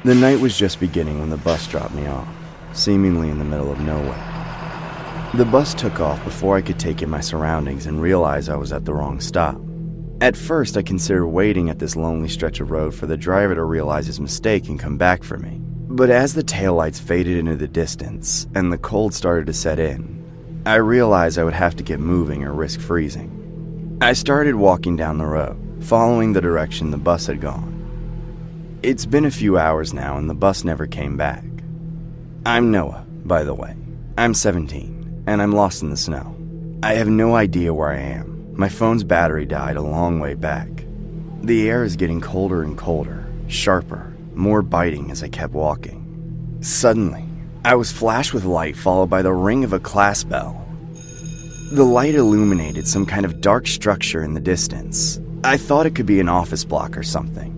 The night was just beginning when the bus dropped me off, seemingly in the middle of nowhere. The bus took off before I could take in my surroundings and realize I was at the wrong stop. At first, I considered waiting at this lonely stretch of road for the driver to realize his mistake and come back for me. But as the taillights faded into the distance and the cold started to set in, I realized I would have to get moving or risk freezing. I started walking down the road, following the direction the bus had gone. It's been a few hours now and the bus never came back. I'm Noah, by the way. I'm 17, and I'm lost in the snow. I have no idea where I am. My phone's battery died a long way back. The air is getting colder and colder, sharper, more biting as I kept walking. Suddenly, I was flashed with light followed by the ring of a class bell. The light illuminated some kind of dark structure in the distance. I thought it could be an office block or something.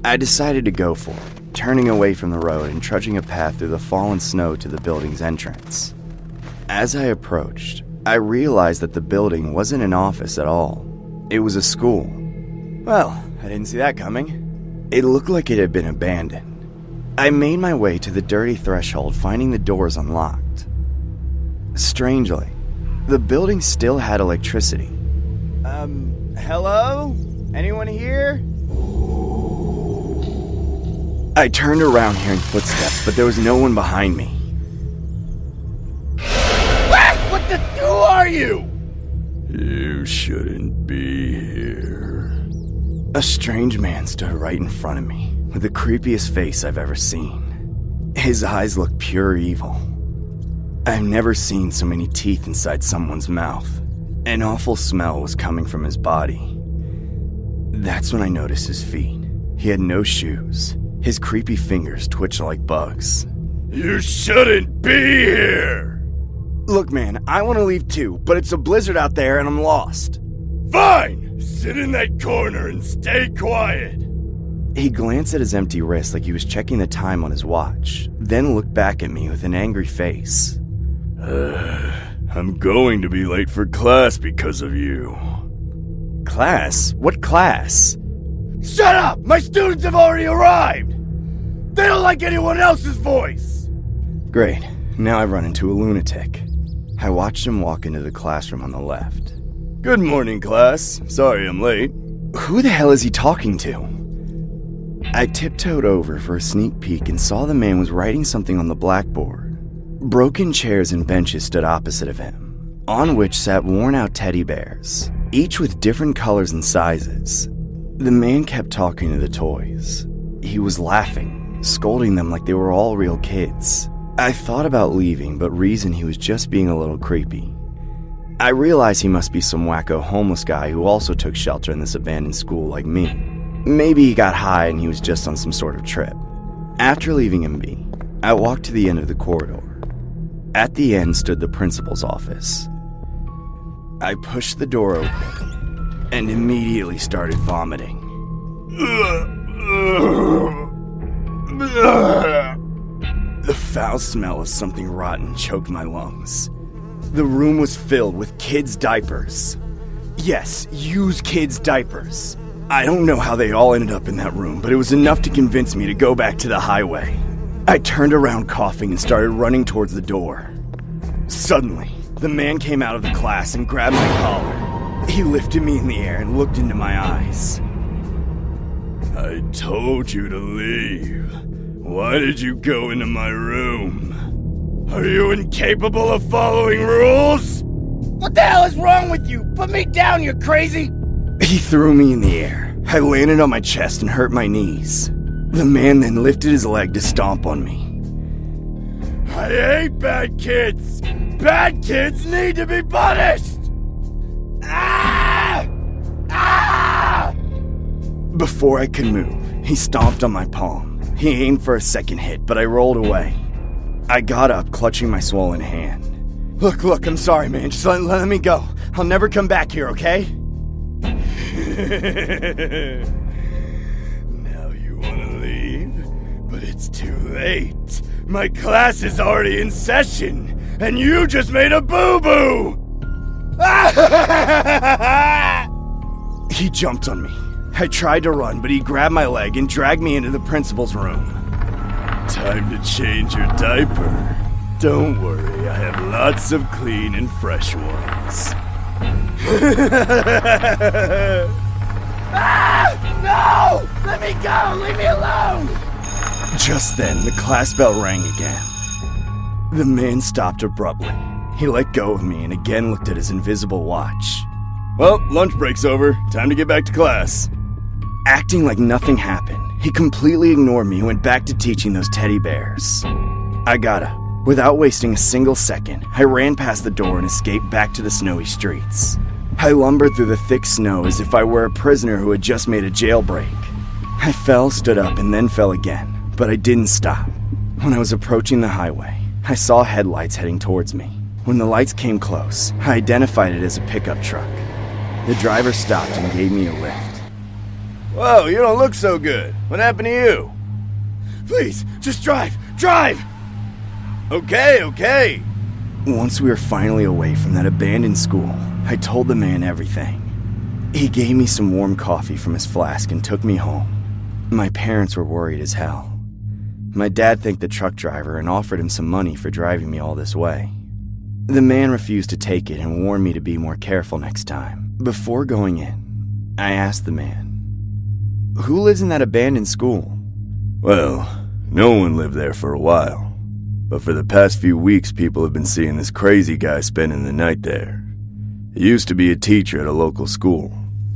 I decided to go for it, turning away from the road and trudging a path through the fallen snow to the building's entrance. As I approached, I realized that the building wasn't an office at all. It was a school. Well, I didn't see that coming. It looked like it had been abandoned. I made my way to the dirty threshold, finding the doors unlocked. Strangely, the building still had electricity. Hello? Anyone here? I turned around hearing footsteps, but there was no one behind me. Who are you? You shouldn't be here. A strange man stood right in front of me, with the creepiest face I've ever seen. His eyes looked pure evil. I've never seen so many teeth inside someone's mouth. An awful smell was coming from his body. That's when I noticed his feet. He had no shoes. His creepy fingers twitched like bugs. You shouldn't be here! Look, man, I want to leave too, but it's a blizzard out there and I'm lost. Fine! Sit in that corner and stay quiet! He glanced at his empty wrist like he was checking the time on his watch, then looked back at me with an angry face. I'm going to be late for class because of you. Class? What class? Shut up! My students have already arrived! They don't like anyone else's voice! Great. Now I've run into a lunatic. I watched him walk into the classroom on the left. Good morning, class. Sorry I'm late. Who the hell is he talking to? I tiptoed over for a sneak peek and saw the man was writing something on the blackboard. Broken chairs and benches stood opposite of him, on which sat worn-out teddy bears, each with different colors and sizes. The man kept talking to the toys. He was laughing, scolding them like they were all real kids. I thought about leaving, but reasoned he was just being a little creepy. I realized he must be some wacko homeless guy who also took shelter in this abandoned school like me. Maybe he got high and he was just on some sort of trip. After leaving him be, I walked to the end of the corridor. At the end stood the principal's office. I pushed the door open and immediately started vomiting. The foul smell of something rotten choked my lungs. The room was filled with kids' diapers. Yes, used kids' diapers. I don't know how they all ended up in that room, but it was enough to convince me to go back to the highway. I turned around coughing and started running towards the door. Suddenly, the man came out of the class and grabbed my collar. He lifted me in the air and looked into my eyes. I told you to leave. Why did you go into my room? Are you incapable of following rules? What the hell is wrong with you? Put me down, you crazy! He threw me in the air. I landed on my chest and hurt my knees. The man then lifted his leg to stomp on me. I hate bad kids! Bad kids need to be punished! Ah! Ah! Before I could move, he stomped on my palm. He aimed for a second hit, but I rolled away. I got up, clutching my swollen hand. Look, I'm sorry, man. Just let me go. I'll never come back here, okay? Now you want to leave? But it's too late. My class is already in session, and you just made a boo-boo! He jumped on me. I tried to run, but he grabbed my leg and dragged me into the principal's room. Time to change your diaper. Don't worry, I have lots of clean and fresh ones. No! Let me go! Leave me alone! Just then, the class bell rang again. The man stopped abruptly. He let go of me and again looked at his invisible watch. Well, lunch break's over. Time to get back to class. Acting like nothing happened, he completely ignored me and went back to teaching those teddy bears. Without wasting a single second, I ran past the door and escaped back to the snowy streets. I lumbered through the thick snow as if I were a prisoner who had just made a jailbreak. I fell, stood up, and then fell again, but I didn't stop. When I was approaching the highway, I saw headlights heading towards me. When the lights came close, I identified it as a pickup truck. The driver stopped and gave me a lift. Whoa, you don't look so good. What happened to you? Please, just drive! Drive! Okay. Once we were finally away from that abandoned school, I told the man everything. He gave me some warm coffee from his flask and took me home. My parents were worried as hell. My dad thanked the truck driver and offered him some money for driving me all this way. The man refused to take it and warned me to be more careful next time. Before going in, I asked the man, "Who lives in that abandoned school?" Well, no one lived there for a while. But for the past few weeks, people have been seeing this crazy guy spending the night there. He used to be a teacher at a local school,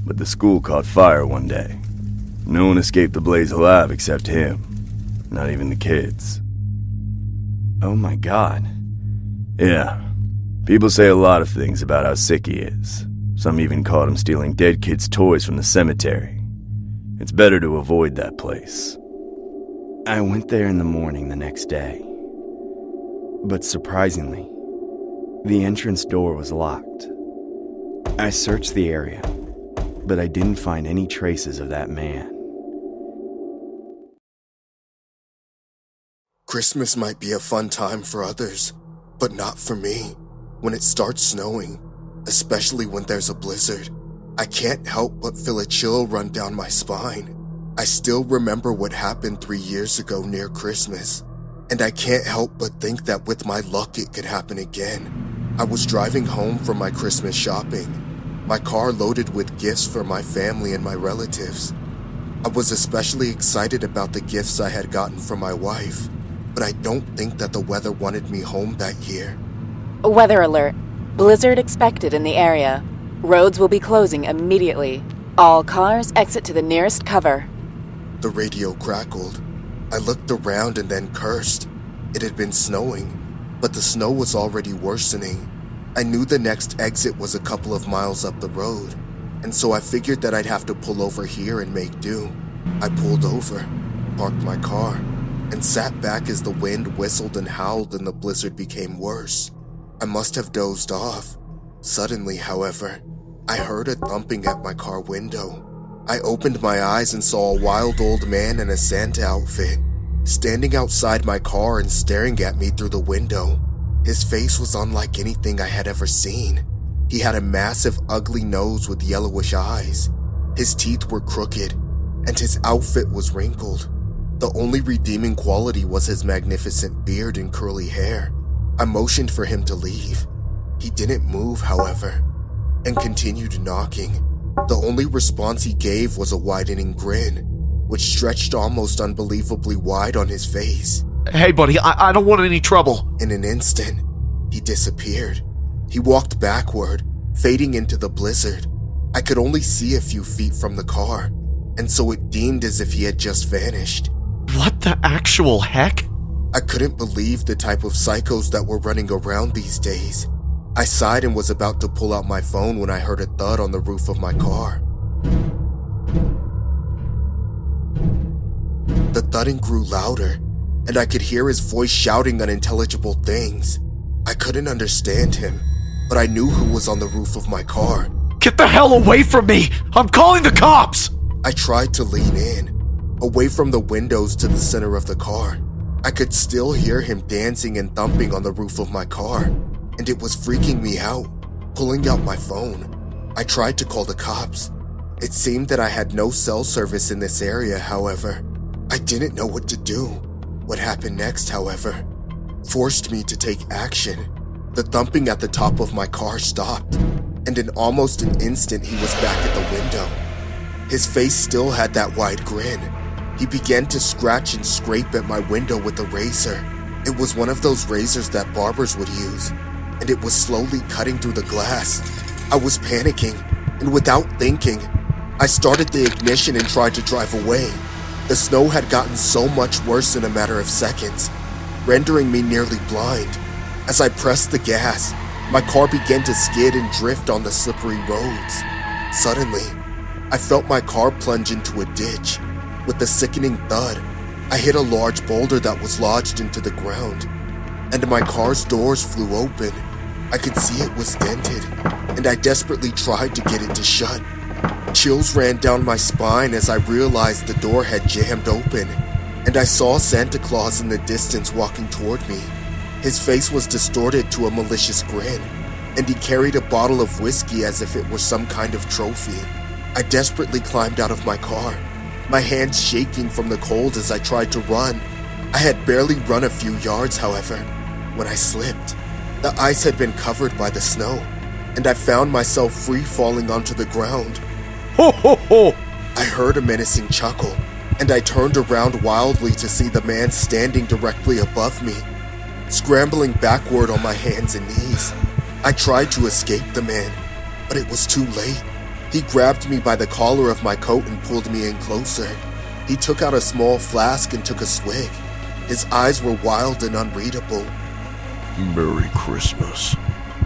but the school caught fire one day. No one escaped the blaze alive except him. Not even the kids. Oh my God. Yeah. People say a lot of things about how sick he is. Some even caught him stealing dead kids' toys from the cemetery. It's better to avoid that place. I went there in the morning the next day. But surprisingly, the entrance door was locked. I searched the area, but I didn't find any traces of that man. Christmas might be a fun time for others, but not for me. When it starts snowing, especially when there's a blizzard, I can't help but feel a chill run down my spine. I still remember what happened 3 years ago near Christmas, and I can't help but think that with my luck it could happen again. I was driving home from my Christmas shopping, my car loaded with gifts for my family and my relatives. I was especially excited about the gifts I had gotten from my wife, but I don't think that the weather wanted me home that year. Weather alert. Blizzard expected in the area. Roads will be closing immediately. All cars exit to the nearest cover. The radio crackled. I looked around and then cursed. It had been snowing, but the snow was already worsening. I knew the next exit was a couple of miles up the road, and so I figured that I'd have to pull over here and make do. I pulled over, parked my car, and sat back as the wind whistled and howled and the blizzard became worse. I must have dozed off. Suddenly, however, I heard a thumping at my car window. I opened my eyes and saw a wild old man in a Santa outfit, standing outside my car and staring at me through the window. His face was unlike anything I had ever seen. He had a massive, ugly nose with yellowish eyes. His teeth were crooked, and his outfit was wrinkled. The only redeeming quality was his magnificent beard and curly hair. I motioned for him to leave. He didn't move, however, and continued knocking. The only response he gave was a widening grin, which stretched almost unbelievably wide on his face. Hey, buddy, I don't want any trouble. In an instant, he disappeared. He walked backward, fading into the blizzard. I could only see a few feet from the car, and so it deemed as if he had just vanished. What the actual heck? I couldn't believe the type of psychos that were running around these days. I sighed and was about to pull out my phone when I heard a thud on the roof of my car. The thudding grew louder, and I could hear his voice shouting unintelligible things. I couldn't understand him, but I knew who was on the roof of my car. Get the hell away from me! I'm calling the cops! I tried to lean in, away from the windows to the center of the car. I could still hear him dancing and thumping on the roof of my car, and it was freaking me out. Pulling out my phone, I tried to call the cops. It seemed that I had no cell service in this area, however. I didn't know what to do. What happened next, however, forced me to take action. The thumping at the top of my car stopped, and in almost an instant he was back at the window. His face still had that wide grin. He began to scratch and scrape at my window with a razor. It was one of those razors that barbers would use, and it was slowly cutting through the glass. I was panicking, and without thinking, I started the ignition and tried to drive away. The snow had gotten so much worse in a matter of seconds, rendering me nearly blind. As I pressed the gas, my car began to skid and drift on the slippery roads. Suddenly, I felt my car plunge into a ditch. With a sickening thud, I hit a large boulder that was lodged into the ground, and my car's doors flew open. I could see it was dented, and I desperately tried to get it to shut. Chills ran down my spine as I realized the door had jammed open, and I saw Santa Claus in the distance walking toward me. His face was distorted to a malicious grin, and he carried a bottle of whiskey as if it were some kind of trophy. I desperately climbed out of my car, my hands shaking from the cold as I tried to run. I had barely run a few yards, however, when I slipped. The ice had been covered by the snow, and I found myself free falling onto the ground. Ho ho ho! I heard a menacing chuckle, and I turned around wildly to see the man standing directly above me. Scrambling backward on my hands and knees, I tried to escape the man, but it was too late. He grabbed me by the collar of my coat and pulled me in closer. He took out a small flask and took a swig. His eyes were wild and unreadable. Merry Christmas,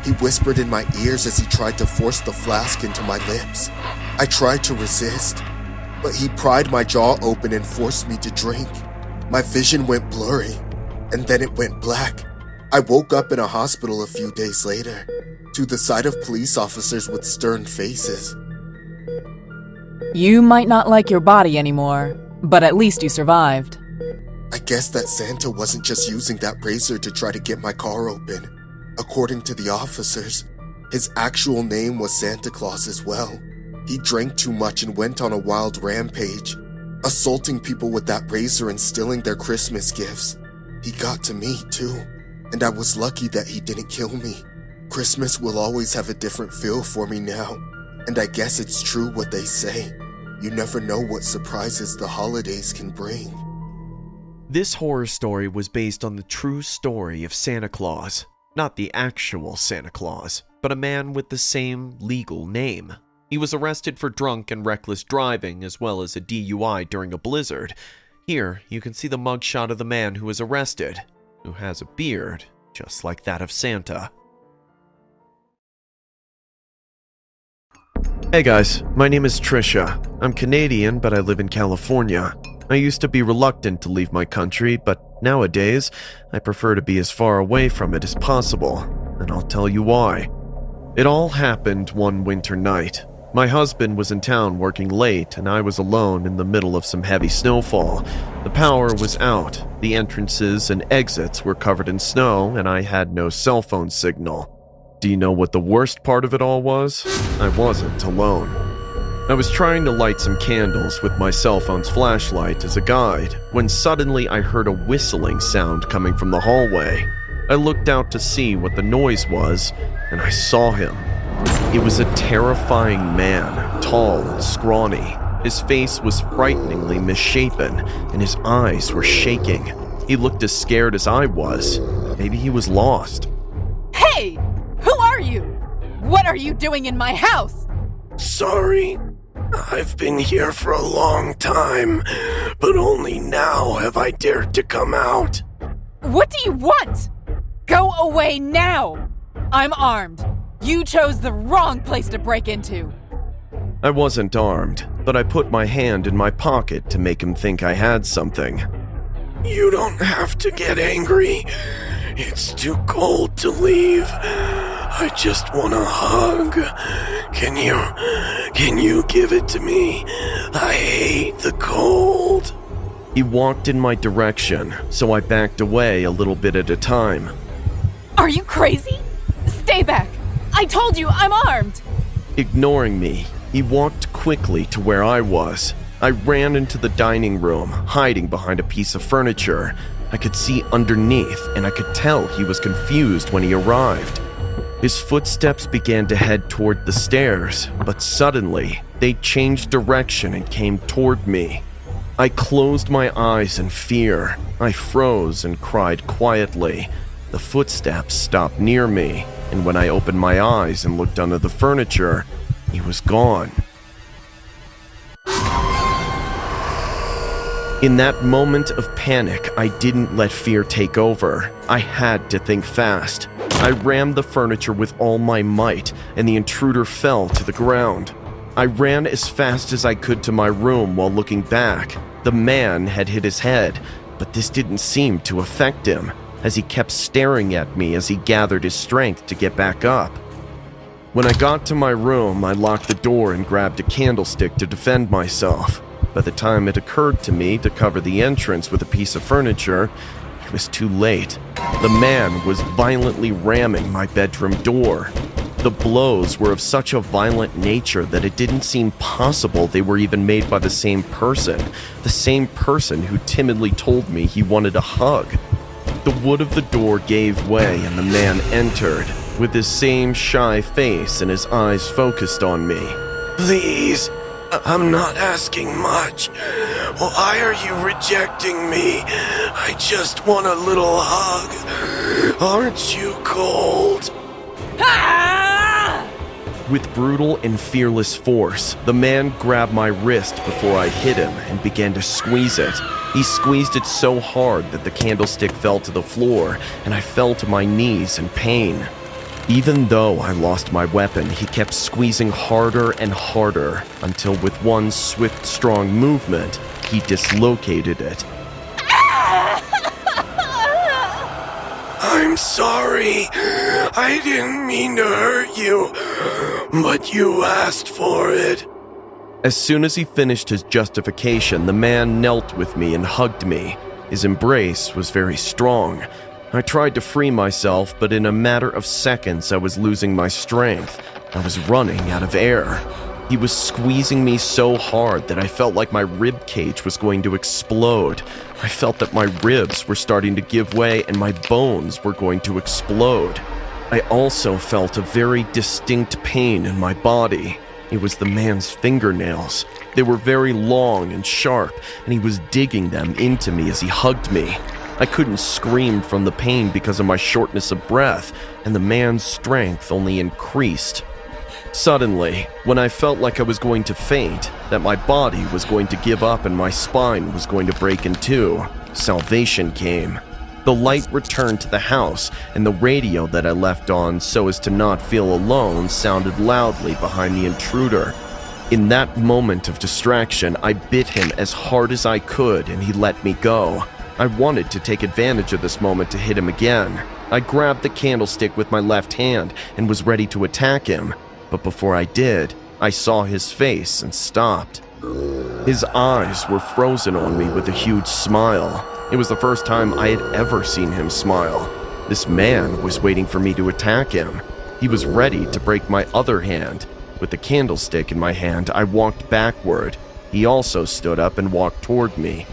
he whispered in my ears as he tried to force the flask into my lips. I tried to resist, but he pried my jaw open and forced me to drink. My vision went blurry, and then it went black. I woke up in a hospital a few days later, to the sight of police officers with stern faces. You might not like your body anymore, but at least you survived. I guess that Santa wasn't just using that razor to try to get my car open. According to the officers, his actual name was Santa Claus as well. He drank too much and went on a wild rampage, assaulting people with that razor and stealing their Christmas gifts. He got to me, too, and I was lucky that he didn't kill me. Christmas will always have a different feel for me now, and I guess it's true what they say. You never know what surprises the holidays can bring. This horror story was based on the true story of Santa Claus. Not the actual Santa Claus, but a man with the same legal name. He was arrested for drunk and reckless driving, as well as a DUI during a blizzard. Here, you can see the mugshot of the man who was arrested, who has a beard, just like that of Santa. Hey guys, my name is Trisha. I'm Canadian, but I live in California. I used to be reluctant to leave my country, but nowadays, I prefer to be as far away from it as possible, and I'll tell you why. It all happened one winter night. My husband was in town working late, and I was alone in the middle of some heavy snowfall. The power was out, the entrances and exits were covered in snow, and I had no cell phone signal. Do you know what the worst part of it all was? I wasn't alone. I was trying to light some candles with my cell phone's flashlight as a guide, when suddenly I heard a whistling sound coming from the hallway. I looked out to see what the noise was, and I saw him. He was a terrifying man, tall and scrawny. His face was frighteningly misshapen, and his eyes were shaking. He looked as scared as I was. Maybe he was lost. Hey! Who are you? What are you doing in my house? sorry. I've been here for a long time, but only now have I dared to come out. What do you want? Go away now! I'm armed. You chose the wrong place to break into. I wasn't armed, but I put my hand in my pocket to make him think I had something. You don't have to get angry. It's too cold to leave. I just want a hug. Can you give it to me? I hate the cold. He walked in my direction, so I backed away a little bit at a time. Are you crazy? Stay back. I told you I'm armed. Ignoring me, he walked quickly to where I was. I ran into the dining room, hiding behind a piece of furniture. I could see underneath, and I could tell he was confused when he arrived. His footsteps began to head toward the stairs, but suddenly, they changed direction and came toward me. I closed my eyes in fear. I froze and cried quietly. The footsteps stopped near me, and when I opened my eyes and looked under the furniture, he was gone. In that moment of panic, I didn't let fear take over. I had to think fast. I rammed the furniture with all my might, and the intruder fell to the ground. I ran as fast as I could to my room while looking back. The man had hit his head, but this didn't seem to affect him, as he kept staring at me as he gathered his strength to get back up. When I got to my room, I locked the door and grabbed a candlestick to defend myself. By the time it occurred to me to cover the entrance with a piece of furniture, it was too late. The man was violently ramming my bedroom door. The blows were of such a violent nature that it didn't seem possible they were even made by the same person who timidly told me he wanted a hug. The wood of the door gave way and the man entered, with his same shy face and his eyes focused on me. Please, I'm not asking much. Why are you rejecting me? I just want a little hug. Aren't you cold? With brutal and fearless force, the man grabbed my wrist before I hit him and began to squeeze it. He squeezed it so hard that the candlestick fell to the floor, and I fell to my knees in pain. Even though I lost my weapon, he kept squeezing harder and harder until with one swift, strong movement, he dislocated it. I'm sorry. I didn't mean to hurt you, but you asked for it. As soon as he finished his justification, the man knelt with me and hugged me. His embrace was very strong. I tried to free myself, but in a matter of seconds I was losing my strength. I was running out of air. He was squeezing me so hard that I felt like my rib cage was going to explode. I felt that my ribs were starting to give way and my bones were going to explode. I also felt a very distinct pain in my body. It was the man's fingernails. They were very long and sharp, and he was digging them into me as he hugged me. I couldn't scream from the pain because of my shortness of breath, and the man's strength only increased. Suddenly, when I felt like I was going to faint, that my body was going to give up and my spine was going to break in two, salvation came. The light returned to the house, and the radio that I left on so as to not feel alone sounded loudly behind the intruder. In that moment of distraction, I bit him as hard as I could and he let me go. I wanted to take advantage of this moment to hit him again. I grabbed the candlestick with my left hand and was ready to attack him, but before I did, I saw his face and stopped. His eyes were frozen on me with a huge smile. It was the first time I had ever seen him smile. This man was waiting for me to attack him. He was ready to break my other hand. With the candlestick in my hand, I walked backward. He also stood up and walked toward me.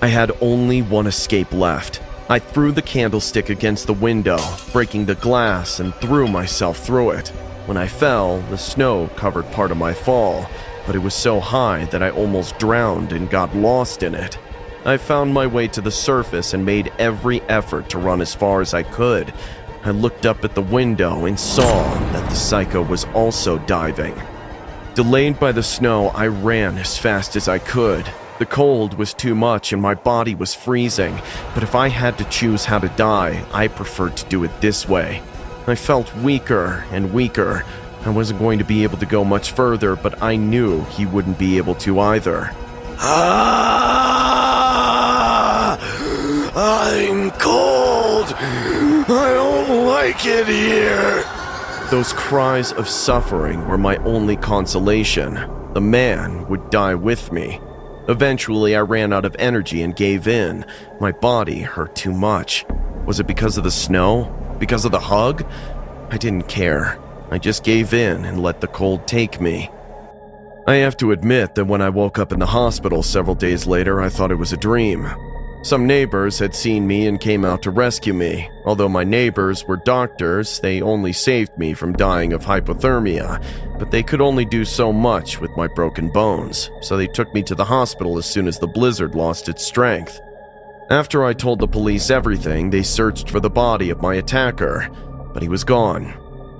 I had only one escape left. I threw the candlestick against the window, breaking the glass, and threw myself through it. When I fell, the snow covered part of my fall, but it was so high that I almost drowned and got lost in it. I found my way to the surface and made every effort to run as far as I could. I looked up at the window and saw that the psycho was also diving. Delayed by the snow, I ran as fast as I could. The cold was too much and my body was freezing, but if I had to choose how to die, I preferred to do it this way. I felt weaker and weaker. I wasn't going to be able to go much further, but I knew he wouldn't be able to either. I'm cold. I don't like it here. Those cries of suffering were my only consolation. The man would die with me. Eventually, I ran out of energy and gave in. My body hurt too much. Was it because of the snow? Because of the hug? I didn't care. I just gave in and let the cold take me. I have to admit that when I woke up in the hospital several days later, I thought it was a dream. Some neighbors had seen me and came out to rescue me. Although my neighbors were doctors, they only saved me from dying of hypothermia, but they could only do so much with my broken bones, so they took me to the hospital as soon as the blizzard lost its strength. After I told the police everything, they searched for the body of my attacker, but he was gone.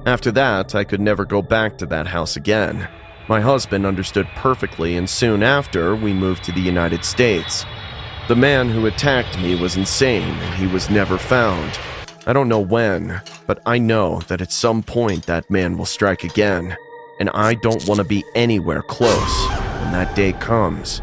After that, I could never go back to that house again. My husband understood perfectly, and soon after, we moved to the United States. The man who attacked me was insane, and he was never found. I don't know when, but I know that at some point that man will strike again, and I don't want to be anywhere close when that day comes.